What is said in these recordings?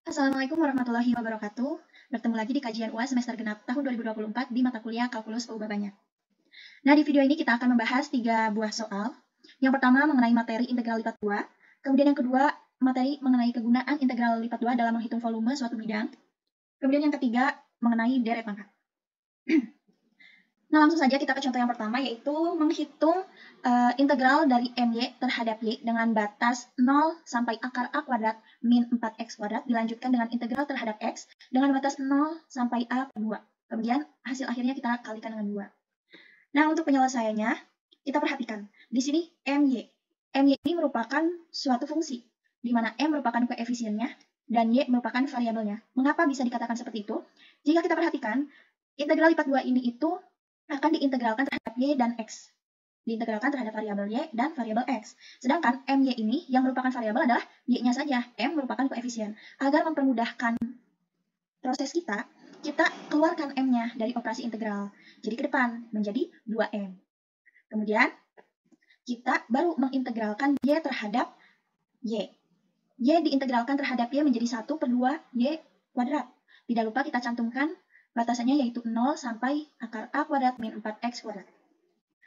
Assalamualaikum warahmatullahi wabarakatuh. Bertemu lagi di kajian UAS semester genap tahun 2024 di mata kuliah Kalkulus PUBA Banyak. Nah, di video ini kita akan membahas 3 buah soal. Yang pertama mengenai materi integral lipat 2. Kemudian yang kedua, materi mengenai kegunaan integral lipat 2 dalam menghitung volume suatu bidang. Kemudian yang ketiga, mengenai deret pangkat. Nah, langsung saja kita ke contoh yang pertama, yaitu menghitung integral dari MY terhadap Y dengan batas 0 sampai akar A kuadrat min 4X kuadrat dilanjutkan dengan integral terhadap X dengan batas 0 sampai A per 2. Kemudian hasil akhirnya kita kalikan dengan 2. Nah, untuk penyelesaiannya, kita perhatikan. Di sini MY. MY ini merupakan suatu fungsi, di mana M merupakan koefisiennya dan Y merupakan variabelnya. Mengapa bisa dikatakan seperti itu? Jika kita perhatikan, integral lipat 2 ini itu akan diintegralkan terhadap Y dan X. Diintegralkan terhadap variabel Y dan variabel X. Sedangkan MY ini yang merupakan variabel adalah Y-nya saja. M merupakan koefisien. Agar mempermudahkan proses kita keluarkan M-nya dari operasi integral. Jadi ke depan menjadi 2M. Kemudian kita baru mengintegralkan Y terhadap Y. Y diintegralkan terhadap Y menjadi 1 per 2 Y kuadrat. Tidak lupa kita cantumkan batasannya yaitu 0 sampai akar A kuadrat min 4X kuadrat.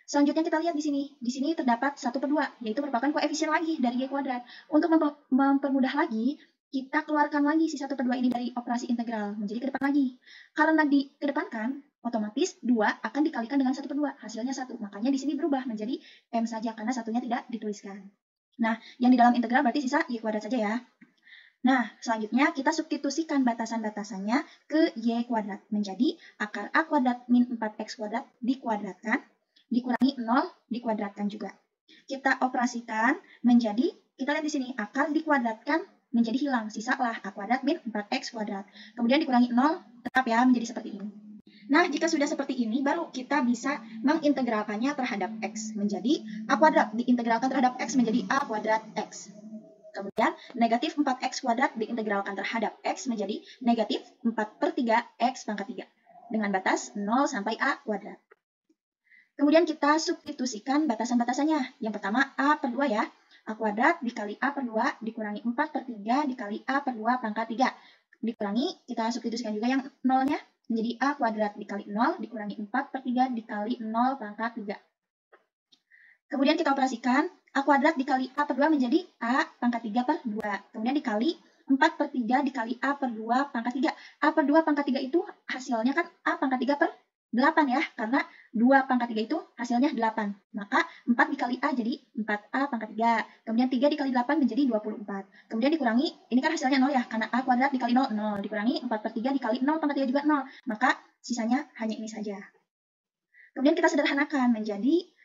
Selanjutnya kita lihat di sini. Di sini terdapat 1 per 2, yaitu merupakan koefisien lagi dari Y kuadrat. Untuk mempermudah lagi, kita keluarkan lagi si 1 per 2 ini dari operasi integral, menjadi ke depan lagi. Karena dikedepankan, otomatis 2 akan dikalikan dengan 1 per 2, hasilnya 1. Makanya di sini berubah menjadi M saja, karena satunya tidak dituliskan. Nah, yang di dalam integral berarti sisa Y kuadrat saja ya. Nah, selanjutnya kita substitusikan batasan-batasannya ke Y kuadrat, menjadi akar A kuadrat min 4X kuadrat dikuadratkan, dikurangi 0, dikuadratkan juga. Kita operasikan menjadi, kita lihat di sini, akar dikuadratkan menjadi hilang, sisalah A kuadrat min 4X kuadrat. Kemudian dikurangi 0, tetap ya, menjadi seperti ini. Nah, jika sudah seperti ini, baru kita bisa mengintegralkannya terhadap X. Menjadi A kuadrat diintegralkan terhadap X menjadi A kuadrat X. Kemudian, negatif 4X kuadrat diintegralkan terhadap X menjadi negatif 4 per 3 X pangkat 3. Dengan batas 0 sampai A kuadrat. Kemudian kita substitusikan batasan-batasannya. Yang pertama A per 2 ya. A kuadrat dikali A per 2 dikurangi 4 per 3 dikali A per 2 pangkat 3. Dikurangi, kita substitusikan juga yang nolnya. Menjadi A kuadrat dikali 0 dikurangi 4 per 3 dikali 0 pangkat 3. Kemudian kita operasikan. A kuadrat dikali A per 2 menjadi A pangkat 3 per 2. Kemudian dikali 4 per 3 dikali A per 2 pangkat 3. A per 2 pangkat 3 itu hasilnya kan A pangkat 3 per 8 ya, karena 2 pangkat 3 itu hasilnya 8. Maka 4 dikali A jadi 4A pangkat 3. Kemudian 3 dikali 8 menjadi 24. Kemudian dikurangi, ini kan hasilnya 0 ya, karena A kuadrat dikali 0, 0. Dikurangi 4 per 3 dikali 0 pangkat 3 juga 0. Maka sisanya hanya ini saja. Kemudian kita sederhanakan menjadi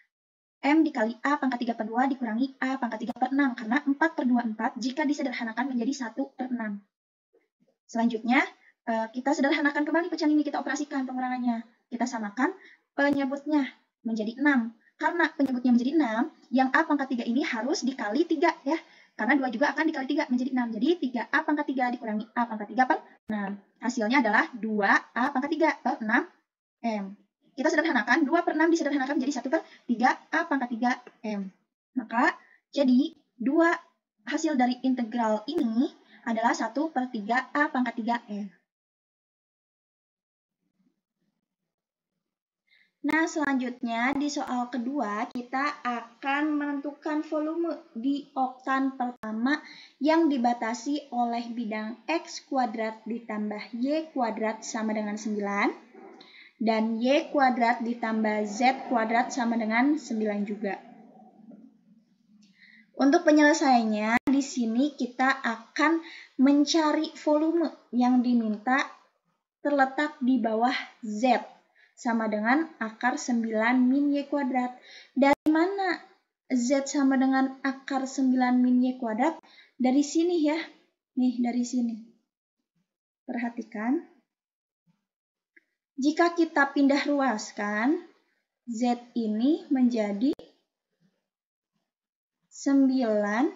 M dikali A pangkat 3 per 2 dikurangi A pangkat 3 per 6. Karena 4 per 2, 4. Jika disederhanakan menjadi 1 per 6. Selanjutnya, kita sederhanakan kembali pecahan ini, kita operasikan pengurangannya. Kita samakan penyebutnya menjadi 6. Karena penyebutnya menjadi 6, yang A pangkat 3 ini harus dikali 3 ya. Karena 2 juga akan dikali 3 menjadi 6. Jadi 3A pangkat 3 dikurangi A pangkat 3 per 6. Hasilnya adalah 2A pangkat 3 per 6M. Kita sederhanakan, 2 per 6 disederhanakan menjadi 1 per 3A pangkat 3M. Maka, jadi 2 hasil dari integral ini adalah 1 per 3A pangkat 3M. Nah, selanjutnya di soal kedua kita akan menentukan volume di oktan pertama yang dibatasi oleh bidang X kuadrat ditambah Y kuadrat sama dengan 9 dan Y kuadrat ditambah Z kuadrat sama dengan 9 juga. Untuk penyelesaiannya, di sini kita akan mencari volume yang diminta terletak di bawah Z. Sama dengan akar 9 min Y kuadrat. Dari mana Z sama dengan akar 9 min Y kuadrat? Dari sini ya. Nih, dari sini. Perhatikan. Jika kita pindah ruaskan, Z ini menjadi 9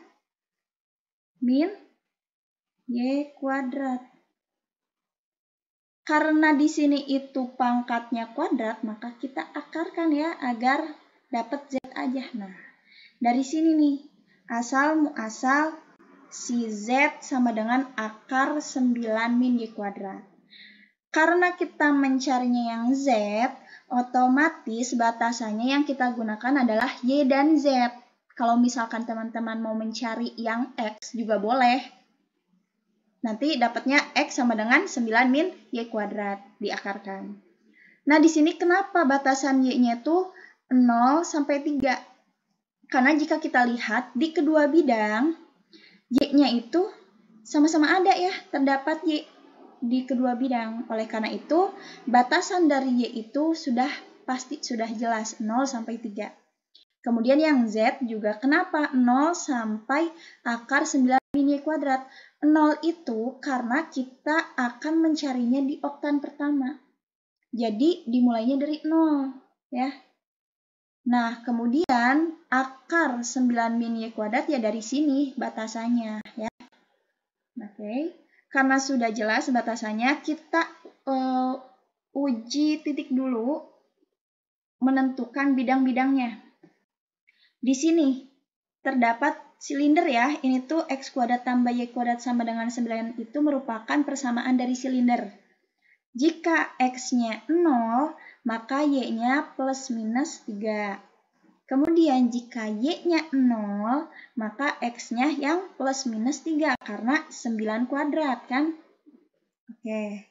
min Y kuadrat. Karena di sini itu pangkatnya kuadrat, maka kita akarkan ya agar dapat Z aja. Nah, dari sini nih, asal muasal si Z sama dengan akar 9 min Y kuadrat. Karena kita mencarinya yang Z, otomatis batasannya yang kita gunakan adalah Y dan Z. Kalau misalkan teman-teman mau mencari yang X juga boleh. Nanti dapatnya X sama dengan 9 min Y kuadrat diakarkan. Nah, di sini kenapa batasan Y-nya itu 0 sampai 3? Karena jika kita lihat di kedua bidang, Y-nya itu sama-sama ada ya, terdapat Y di kedua bidang. Oleh karena itu, batasan dari Y itu sudah jelas 0 sampai 3. Kemudian yang Z juga kenapa 0 sampai akar 9 min Y kuadrat? 0 itu karena kita akan mencarinya di oktan pertama. Jadi dimulainya dari 0 ya. Nah, kemudian akar 9 min Y kuadrat ya dari sini batasannya ya. Oke. Karena sudah jelas batasannya, kita uji titik dulu menentukan bidang-bidangnya. Di sini terdapat silinder ya, ini tuh X kuadrat tambah Y kuadrat sama dengan 9 itu merupakan persamaan dari silinder. Jika X-nya 0, maka Y-nya plus minus 3. Kemudian jika Y-nya 0, maka X-nya yang plus minus 3 karena 9 kuadrat kan? Oke.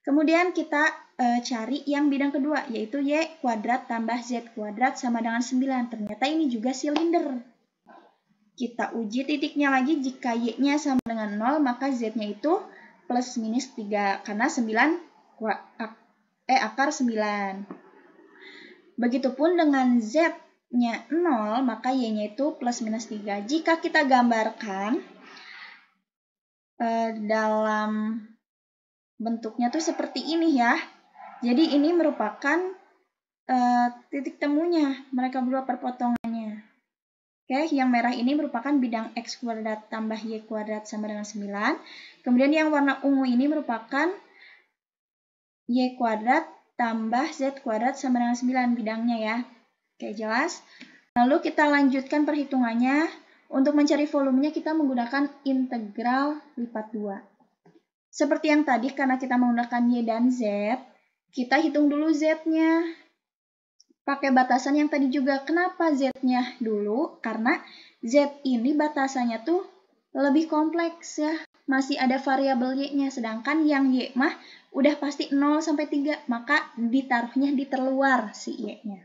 Kemudian kita cari yang bidang kedua, yaitu Y kuadrat tambah Z kuadrat sama dengan 9. Ternyata ini juga silinder. Kita uji titiknya lagi, jika Y-nya sama dengan 0, maka Z-nya itu plus minus 3, karena 9 akar 9. Begitupun dengan Z-nya 0, maka Y-nya itu plus minus 3. Jika kita gambarkan dalam bentuknya tuh seperti ini ya. Jadi ini merupakan titik temunya, mereka berdua perpotongannya. Oke, yang merah ini merupakan bidang X kuadrat tambah Y kuadrat sama dengan 9. Kemudian yang warna ungu ini merupakan Y kuadrat tambah Z kuadrat sama dengan 9 bidangnya ya. Oke, jelas. Lalu kita lanjutkan perhitungannya. Untuk mencari volumenya kita menggunakan integral lipat 2. Seperti yang tadi, karena kita menggunakan Y dan Z, kita hitung dulu Z-nya. Pakai batasan yang tadi juga. Kenapa Z-nya dulu? Karena Z ini batasannya tuh lebih kompleks ya. Masih ada variabel Y-nya. Sedangkan yang Y mah udah pasti 0 sampai 3. Maka ditaruhnya di terluar si Y-nya.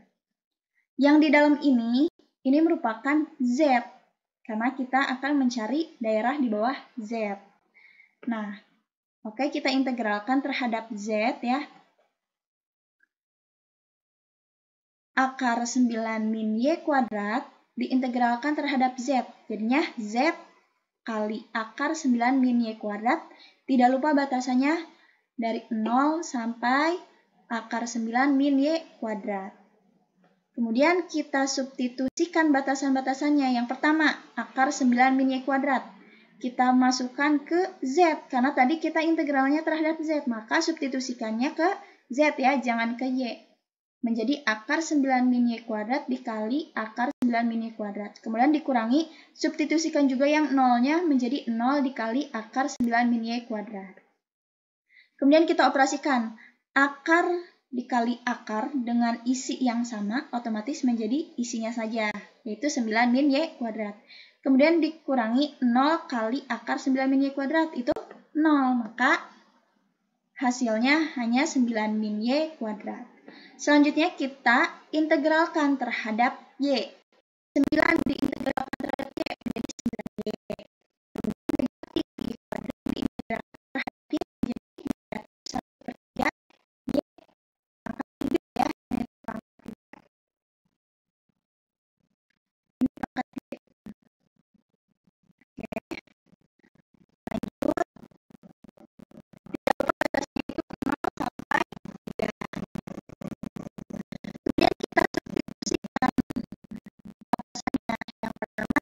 Yang di dalam ini merupakan Z. Karena kita akan mencari daerah di bawah Z. Nah, oke, kita integralkan terhadap Z ya. Akar 9 min Y kuadrat diintegralkan terhadap Z. Jadinya Z kali akar 9 min Y kuadrat. Tidak lupa batasannya dari 0 sampai akar 9 min Y kuadrat. Kemudian kita substitusikan batasan-batasannya. Yang pertama, akar 9 min Y kuadrat. Kita masukkan ke Z, karena tadi kita integralnya terhadap Z. Maka substitusikannya ke Z ya, jangan ke Y. Menjadi akar 9 min Y kuadrat dikali akar 9 min Y kuadrat. Kemudian dikurangi, substitusikan juga yang nolnya menjadi 0 dikali akar 9 min Y kuadrat. Kemudian kita operasikan akar dikali akar dengan isi yang sama, otomatis menjadi isinya saja, yaitu 9 min Y kuadrat. Kemudian dikurangi 0 kali akar 9 min Y kuadrat, itu 0, maka hasilnya hanya 9 min Y kuadrat. Selanjutnya kita integralkan terhadap Y. 9 diintegralkan terhadap Y menjadi 9Y. Kemudian negatif Y kuadrat diintegralkan terhadap Y menjadi 1/3 Y pangkat 3 ya. Ini pangkat 3. Ini pangkat 3. Oke. Lanjut. Tidak lupa batasnya itu 0 sampai 3. Kemudian kita substitusikan batasannya. Yang pertama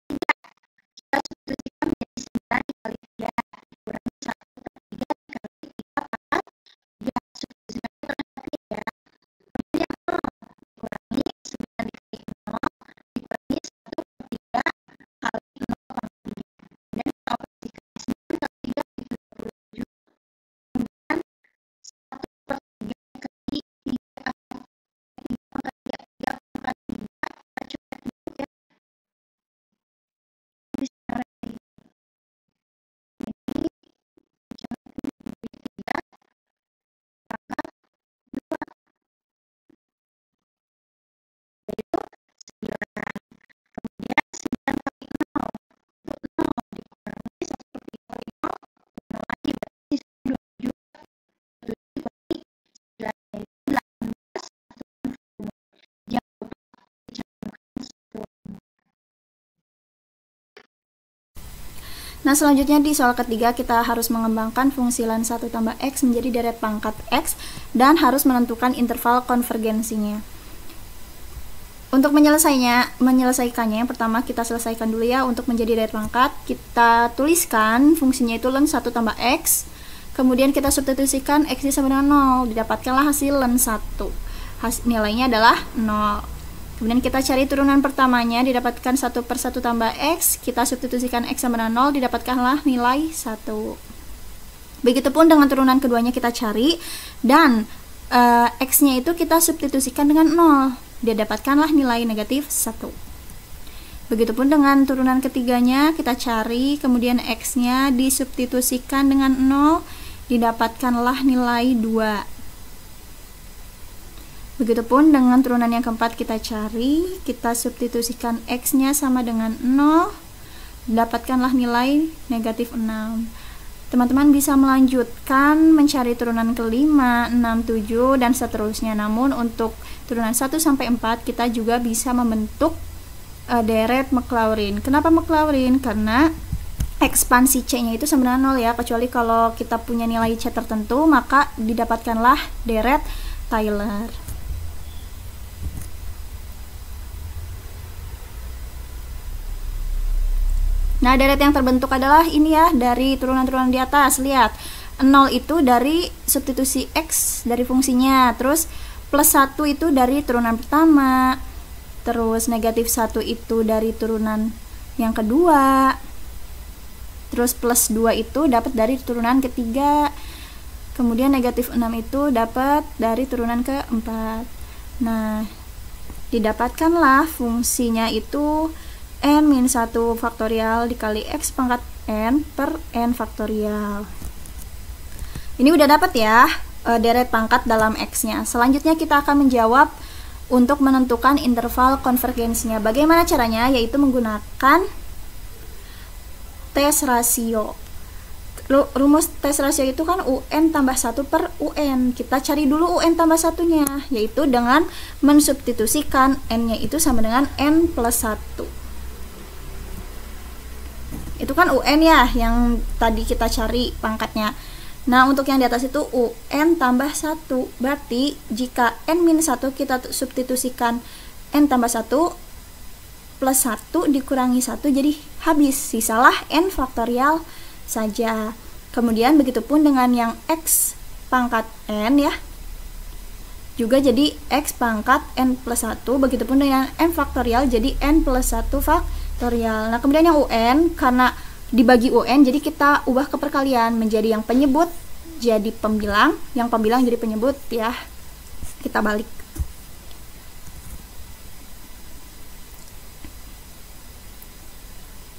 Nah, selanjutnya di soal ketiga kita harus mengembangkan fungsi ln 1 tambah X menjadi deret pangkat X dan harus menentukan interval konvergensinya. Untuk menyelesaikannya, yang pertama kita selesaikan dulu ya. Untuk menjadi deret pangkat, kita tuliskan fungsinya itu ln 1 tambah X, kemudian kita substitusikan X sama dengan 0, didapatkanlah hasil ln 1. Nilainya adalah 0. Kemudian kita cari turunan pertamanya, didapatkan 1 per 1 tambah X, kita substitusikan X sama dengan 0, didapatkanlah nilai 1. Begitupun dengan turunan keduanya kita cari, dan X-nya itu kita substitusikan dengan 0, didapatkanlah nilai negatif 1. Begitupun dengan turunan ketiganya kita cari, kemudian X-nya disubstitusikan dengan 0, didapatkanlah nilai 2. Begitupun dengan turunan yang keempat kita cari, kita substitusikan X-nya sama dengan 0, dapatkanlah nilai negatif 6. Teman-teman bisa melanjutkan mencari turunan kelima, 6, 7, dan seterusnya. Namun untuk turunan 1 sampai 4 kita juga bisa membentuk deret Maclaurin. Kenapa Maclaurin? Karena ekspansi C-nya itu sama dengan 0 ya, kecuali kalau kita punya nilai C tertentu, maka didapatkanlah deret Taylor. Nah, deret yang terbentuk adalah ini ya, dari turunan-turunan di atas. Lihat, 0 itu dari substitusi X dari fungsinya, terus plus 1 itu dari turunan pertama, terus negatif 1 itu dari turunan yang kedua, terus plus 2 itu dapat dari turunan ketiga, kemudian negatif 6 itu dapat dari turunan keempat. Nah, didapatkanlah fungsinya itu n-1 faktorial dikali X pangkat n per n faktorial. Ini udah dapat ya deret pangkat dalam X-nya. Selanjutnya kita akan menjawab untuk menentukan interval konvergensinya. Bagaimana caranya? Yaitu menggunakan tes rasio. Rumus tes rasio itu kan UN tambah 1 per UN. Kita cari dulu UN tambah 1-nya, yaitu dengan mensubstitusikan n-nya itu sama dengan n plus 1. Itu kan UN ya, yang tadi kita cari pangkatnya. Nah, untuk yang di atas itu UN tambah 1. Berarti jika n-1 kita substitusikan n tambah 1 plus 1 dikurangi 1, jadi habis, sisalah n faktorial saja. Kemudian begitupun dengan yang X pangkat n ya, juga jadi X pangkat n plus 1. Begitupun dengan n faktorial, jadi n plus 1 faktorial. Nah, kemudian yang UN, karena dibagi UN, jadi kita ubah ke perkalian menjadi yang penyebut jadi pembilang, yang pembilang jadi penyebut ya. Kita balik.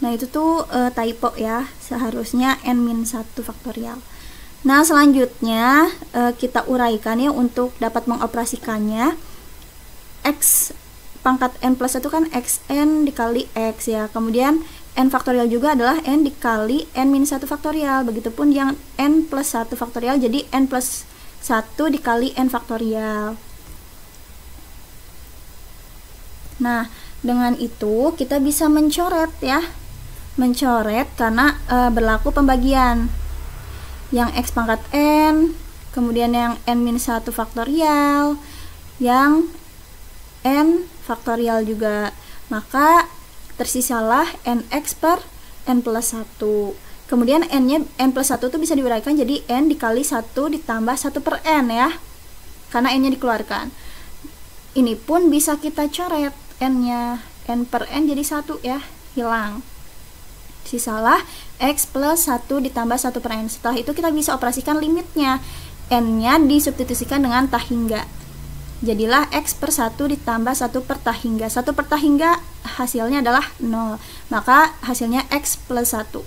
Nah, itu tuh typo ya, seharusnya n-1 faktorial. Nah, selanjutnya kita uraikan ya untuk dapat mengoperasikannya. X pangkat n plus 1 kan xn dikali x ya, kemudian n faktorial juga adalah n dikali n-1 faktorial. Begitupun yang n plus 1 faktorial, jadi n plus 1 dikali n faktorial. Nah, dengan itu kita bisa mencoret ya, mencoret karena berlaku pembagian. Yang x pangkat n, kemudian yang n-1 faktorial, yang n faktorial juga, maka tersisalah nx per n plus 1. Kemudian n-nya, n plus 1 itu bisa diuraikan jadi n dikali 1 ditambah 1 per n ya, karena n-nya dikeluarkan. Ini pun bisa kita coret n-nya, n per n jadi 1 ya, hilang. Sisalah x plus 1 ditambah 1 per n. Setelah itu kita bisa operasikan limitnya, n-nya disubstitusikan dengan tah hingga. Jadilah x per 1 ditambah 1 per tah hingga. 1 per tah hingga hasilnya adalah 0. Maka hasilnya x plus 1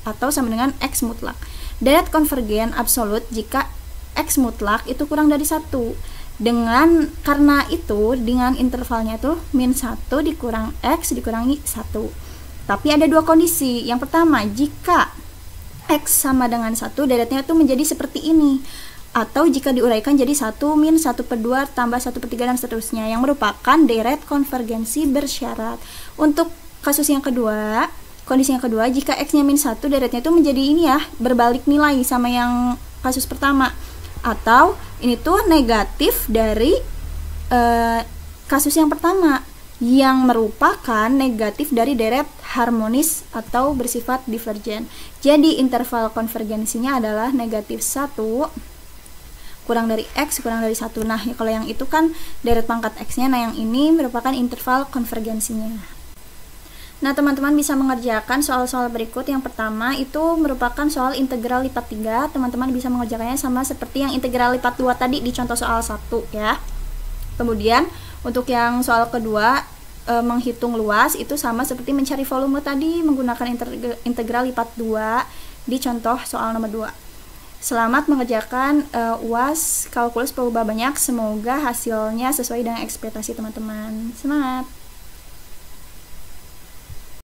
atau sama dengan x mutlak. Deret konvergen absolut jika x mutlak itu kurang dari 1. Karena itu dengan intervalnya itu min 1 dikurang x dikurangi 1. Tapi ada dua kondisi. Yang pertama, jika x sama dengan 1, deretnya itu menjadi seperti ini. Atau jika diuraikan jadi 1 min 1 per 2 tambah 1 per 3 dan seterusnya, yang merupakan deret konvergensi bersyarat. Untuk kasus yang kedua, kondisi yang kedua, jika X-nya min 1, deretnya itu menjadi ini ya, berbalik nilai sama yang kasus pertama. Atau ini tuh negatif dari kasus yang pertama, yang merupakan negatif dari deret harmonis atau bersifat divergen. Jadi interval konvergensinya adalah negatif 1 kurang dari X kurang dari 1. Nah, kalau yang itu kan deret pangkat X-nya, nah yang ini merupakan interval konvergensinya. Nah, teman-teman bisa mengerjakan soal-soal berikut. Yang pertama itu merupakan soal integral lipat 3. Teman-teman bisa mengerjakannya sama seperti yang integral lipat 2 tadi di contoh soal 1 ya. Kemudian untuk yang soal kedua, menghitung luas, itu sama seperti mencari volume tadi menggunakan integral lipat 2 di contoh soal nomor 2. Selamat mengerjakan UAS kalkulus perubah banyak. Semoga hasilnya sesuai dengan ekspektasi teman-teman. Semangat!